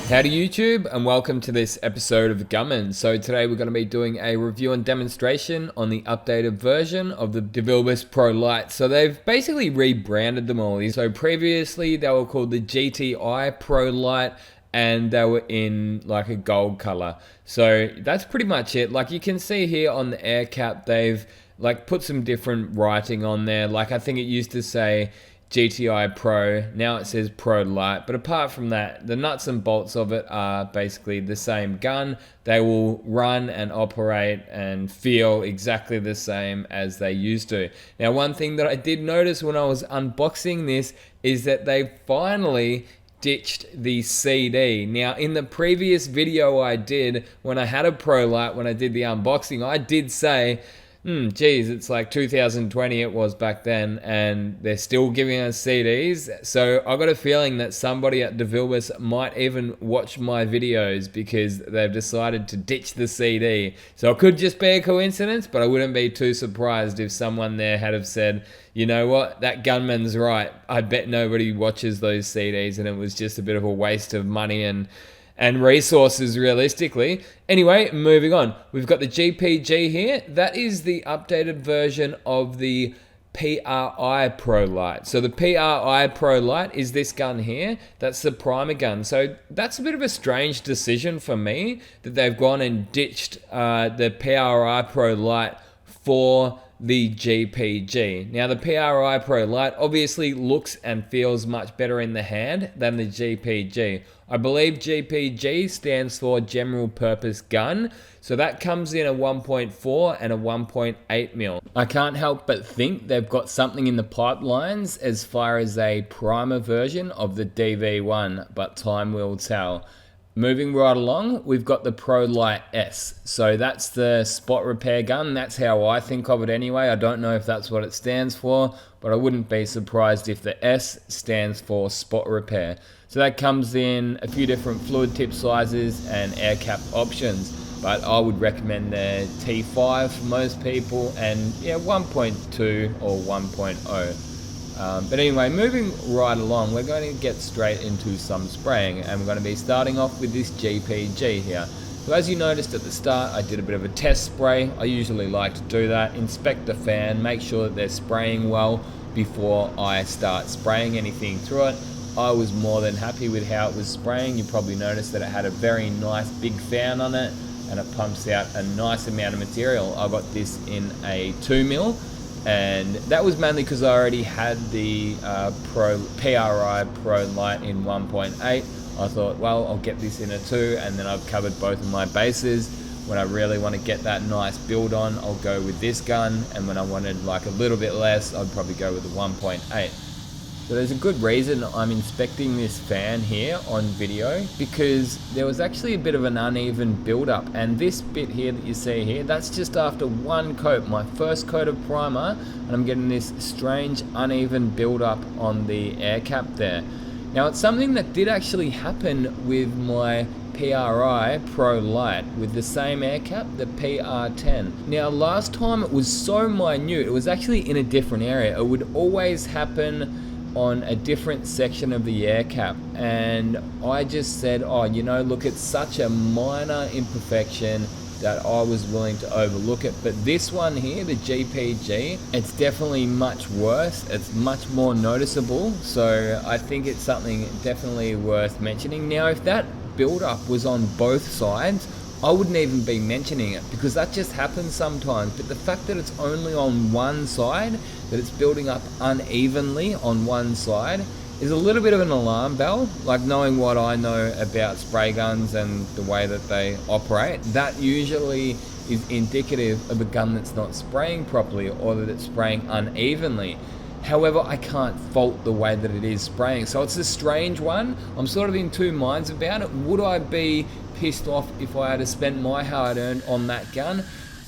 Howdy YouTube, and welcome to this episode of Gunman. So today we're going to be doing a review and demonstration on the updated version of the GTi Pro Lite. So they've basically rebranded them all. So previously they were called the GTi Pro Lite and they were in like a gold color. So that's pretty much it. Like you can see here on the air cap, they've like put some different writing on there. Like I think it used to say GTi Pro, now it says Pro Lite, but apart from that, the nuts and bolts of it are basically the same gun. They will run and operate and feel exactly the same as they used to. Now, one thing that I did notice when I was unboxing this is that they finally ditched the CD. Now, in the previous video I did, when I had a Pro Lite, when I did the unboxing, I did say, geez, it's like 2020 it was back then, and they're still giving us CDs. So I got a feeling that somebody at GTi might even watch my videos because they've decided to ditch the CD. So it could just be a coincidence, but I wouldn't be too surprised if someone there had have said, you know what, that Gunman's right. I bet nobody watches those CDs, and it was just a bit of a waste of money and resources realistically. Anyway, moving on. We've got the GPG here. That is the updated version of the Pri Pro Lite. So the Pri Pro Lite is this gun here. That's the primer gun. So that's a bit of a strange decision for me that they've gone and ditched the Pri Pro Lite for the GPG. Now the Pri Pro Lite obviously looks and feels much better in the hand than the GPG. I believe GPG stands for General Purpose Gun, so that comes in a 1.4 and a 1.8 mil. I can't help but think they've got something in the pipelines as far as a primer version of the DV1, but time will tell. Moving right along, we've got the Pro Lite S. So that's the spot repair gun. That's how I think of it anyway. I don't know if that's what it stands for, but I wouldn't be surprised if the S stands for spot repair. So that comes in a few different fluid tip sizes and air cap options, but I would recommend the T5 for most people, and yeah, 1.2 or 1.0. But anyway, moving right along, we're going to get straight into some spraying, and we're going to be starting off with this GPG here. So as you noticed at the start, I did a bit of a test spray. I usually like to do that, inspect the fan, make sure that they're spraying well before I start spraying anything through it. I was more than happy with how it was spraying. You probably noticed that it had a very nice big fan on it, and it pumps out a nice amount of material. I got this in a 2 mil. And that was mainly because I already had the Pri Pro Lite in 1.8. I thought, well, I'll get this in a 2, and then I've covered both of my bases. When I really want to get that nice build on, I'll go with this gun, and when I wanted like a little bit less, I'd probably go with the 1.8. So there's a good reason I'm inspecting this fan here on video, because there was actually a bit of an uneven build-up, and this bit here that you see here, that's just after one coat, my first coat of primer, and I'm getting this strange uneven build-up on the air cap there. Now it's something that did actually happen with my Pri Pro Lite with the same air cap, the PR10. Now last time it was so minute, it was actually in a different area. It would always happen on a different section of the air cap, and I just said, oh, you know, look, it's such a minor imperfection that I was willing to overlook it. But this one here, the GPG, it's definitely much worse. It's much more noticeable, so I think it's something definitely worth mentioning. Now if that build-up was on both sides, I wouldn't even be mentioning it, because that just happens sometimes. But the fact that it's only on one side, that it's building up unevenly on one side, is a little bit of an alarm bell. Like, knowing what I know about spray guns and the way that they operate, that usually is indicative of a gun that's not spraying properly, or that it's spraying unevenly. However, I can't fault the way that it is spraying. So it's a strange one. I'm sort of in two minds about it. Would I be pissed off if I had to spend my hard-earned on that gun?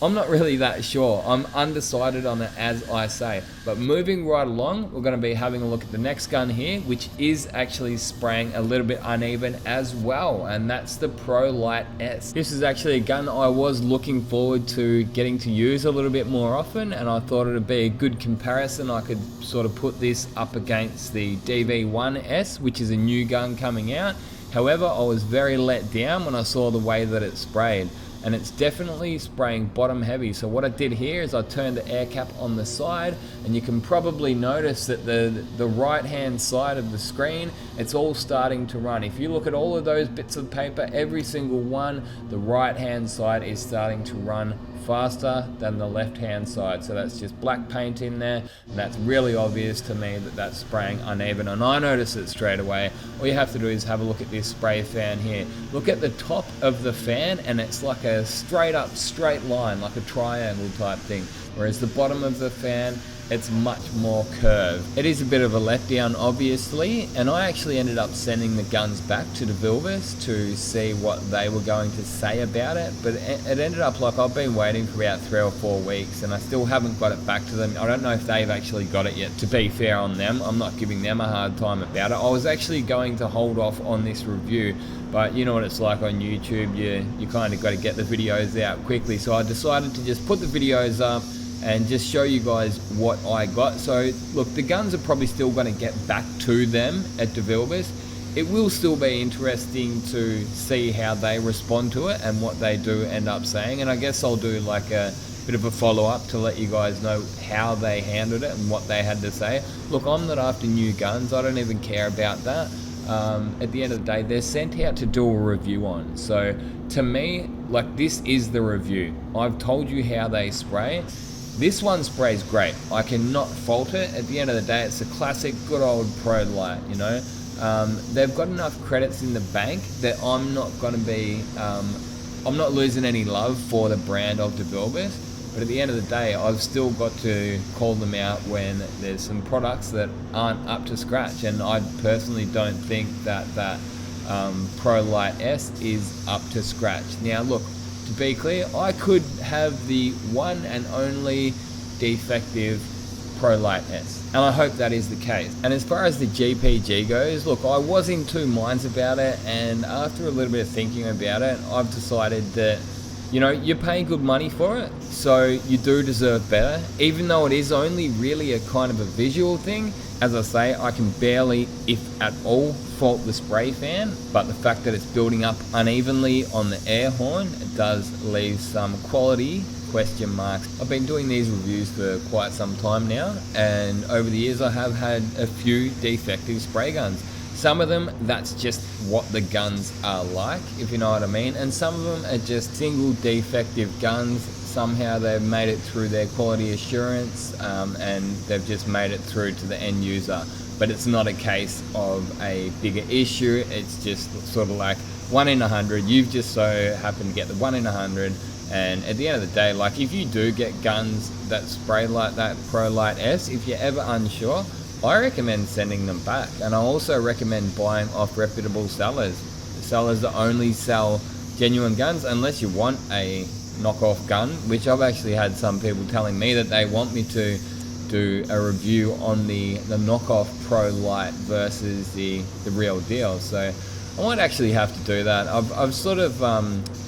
I'm not really that sure. I'm undecided on it, as I say. But moving right along, we're going to be having a look at the next gun here, which is actually spraying a little bit uneven as well, and that's the Pro Lite S. This is actually a gun I was looking forward to getting to use a little bit more often, and I thought it would be a good comparison. I could sort of put this up against the DV1S, which is a new gun coming out. However, I was very let down when I saw the way that it sprayed, and it's definitely spraying bottom heavy. So what I did here is I turned the air cap on the side, and you can probably notice that the right hand side of the screen, it's all starting to run. If you look at all of those bits of paper, every single one, the right hand side is starting to run faster than the left hand side. So that's just black paint in there, and that's really obvious to me that that's spraying uneven, and I notice it straight away. All you have to do is have a look at this spray fan here. Look at the top of the fan, and it's like a straight line, like a triangle type thing, whereas the bottom of the fan, it's much more curved. It is a bit of a letdown, obviously, and I actually ended up sending the guns back to DeVilbiss to see what they were going to say about it, but it ended up like I've been waiting for about 3 or 4 weeks, and I still haven't got it back to them. I don't know if they've actually got it yet. To be fair on them, I'm not giving them a hard time about it. I was actually going to hold off on this review, but you know what it's like on YouTube, you kind of got to get the videos out quickly, so I decided to just put the videos up and just show you guys what I got. So look, the guns are probably still going to get back to them at DeVilbiss. It will still be interesting to see how they respond to it and what they do end up saying, and I guess I'll do like a bit of a follow-up to let you guys know how they handled it and what they had to say. Look, I'm not after new guns, I don't even care about that. At the end of the day, they're sent out to do a review on, so to me, like, this is the review. I've told you how they spray. This one sprays great, I cannot fault it. At the end of the day, it's a classic good old Pro Lite, you know. They've got enough credits in the bank that I'm not going to be, I'm not losing any love for the brand of DeVilbiss, but at the end of the day, I've still got to call them out when there's some products that aren't up to scratch, and I personally don't think that Pro Lite S is up to scratch. Now look, to be clear, I could have the one and only defective Pro Lite S, and I hope that is the case. And as far as the GPG goes, look, I was in two minds about it, and after a little bit of thinking about it, I've decided that, you know, you're paying good money for it, so you do deserve better. Even though it is only really a kind of a visual thing, as I say, I can barely, if at all, fault the spray fan, but the fact that it's building up unevenly on the air horn, it does leave some quality question marks. I've been doing these reviews for quite some time now, and over the years I have had a few defective spray guns. Some of them, that's just what the guns are like, if you know what I mean, and some of them are just single defective guns. Somehow they've made it through their quality assurance, and they've just made it through to the end user. But it's not a case of a bigger issue, it's just sort of like 1 in 100, you've just so happened to get the 1 in 100, and at the end of the day, like, if you do get guns that spray like that Pro Lite S, if you're ever unsure, I recommend sending them back, and I also recommend buying off reputable sellers that only sell genuine guns, unless you want a knockoff gun, which I've actually had some people telling me that they want me to do a review on the knockoff Pro Lite versus the real deal. So I might actually have to do that. I've sort of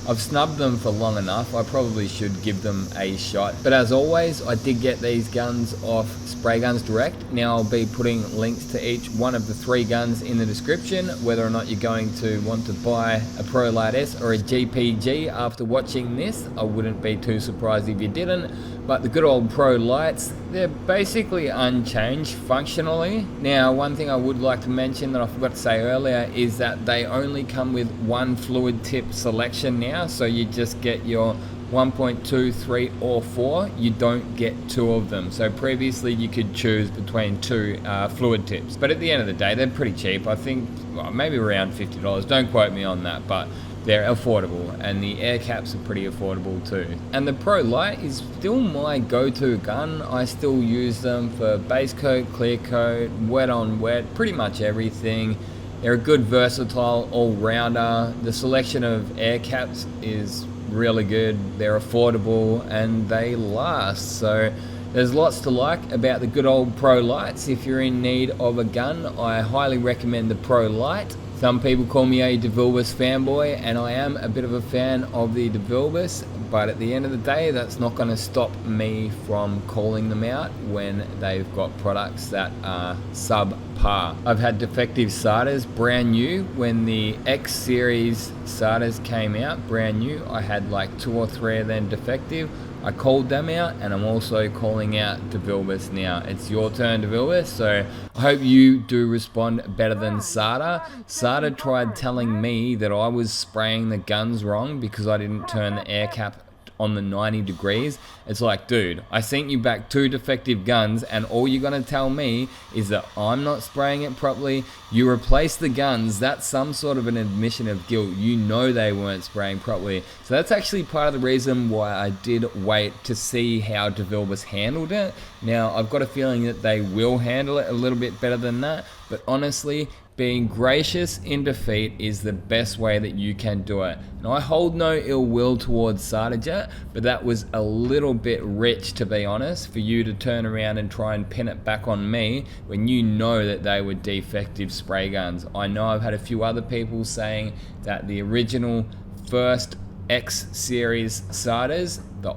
I've snubbed them for long enough. I probably should give them a shot. But as always, I did get these guns off Spray Guns Direct. Now I'll be putting links to each one of the 3 guns in the description. Whether or not you're going to want to buy a Pro Lite S or a GPG after watching this, I wouldn't be too surprised if you didn't. But the good old Pro Lites, they're basically unchanged functionally. Now, one thing I would like to mention that I forgot to say earlier is that they only come with 1 fluid tip selection now, so you just get your 1.2, 3 or 4. You don't get 2 of them. So previously you could choose between 2 fluid tips, but at the end of the day, they're pretty cheap. I think maybe around $50. Don't quote me on that, but they're affordable, and the air caps are pretty affordable too. And the Pro Lite is still my go-to gun. I still use them for base coat, clear coat, wet on wet, pretty much everything. They're a good versatile all-rounder. The selection of air caps is really good. They're affordable and they last. So there's lots to like about the good old Pro Lites. If you're in need of a gun, I highly recommend the Pro Lite. Some people call me a DeVilbiss fanboy, and I am a bit of a fan of the DeVilbiss, but at the end of the day, that's not going to stop me from calling them out when they've got products that are subpar. I've had defective SATAs brand new. When the X series SATAs came out brand new, I had like 2 or 3 of them defective. I called them out, and I'm also calling out DeVilbiss now. It's your turn, DeVilbiss, so I hope you do respond better than SATA. SATA tried telling me that I was spraying the guns wrong because I didn't turn the air cap on the 90 degrees. It's like, dude, I sent you back 2 defective guns, and all you're gonna tell me is that I'm not spraying it properly. You replaced the guns. That's some sort of an admission of guilt. You know they weren't spraying properly. So that's actually part of the reason why I did wait to see how DeVilbiss handled it. Now, I've got a feeling that they will handle it a little bit better than that, but honestly, being gracious in defeat is the best way that you can do it. Now, I hold no ill will towards SATAjet, but that was a little bit rich, to be honest, for you to turn around and try and pin it back on me when you know that they were defective spray guns. I know I've had a few other people saying that the original first X series SATAs, the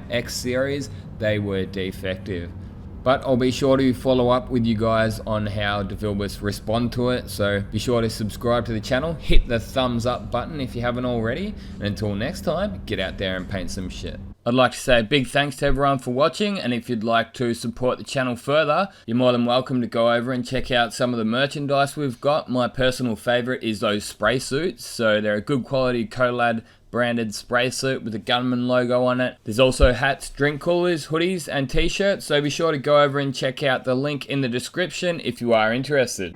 iX series, they were defective. But I'll be sure to follow up with you guys on how DeVilbiss respond to it. So be sure to subscribe to the channel, hit the thumbs up button if you haven't already. And until next time, get out there and paint some shit. I'd like to say a big thanks to everyone for watching, and if you'd like to support the channel further, you're more than welcome to go over and check out some of the merchandise we've got. My personal favorite is those spray suits. So they're a good quality Colad branded spray suit with the Gunman logo on it. There's also hats, drink coolers, hoodies, and t-shirts, so be sure to go over and check out the link in the description if you are interested.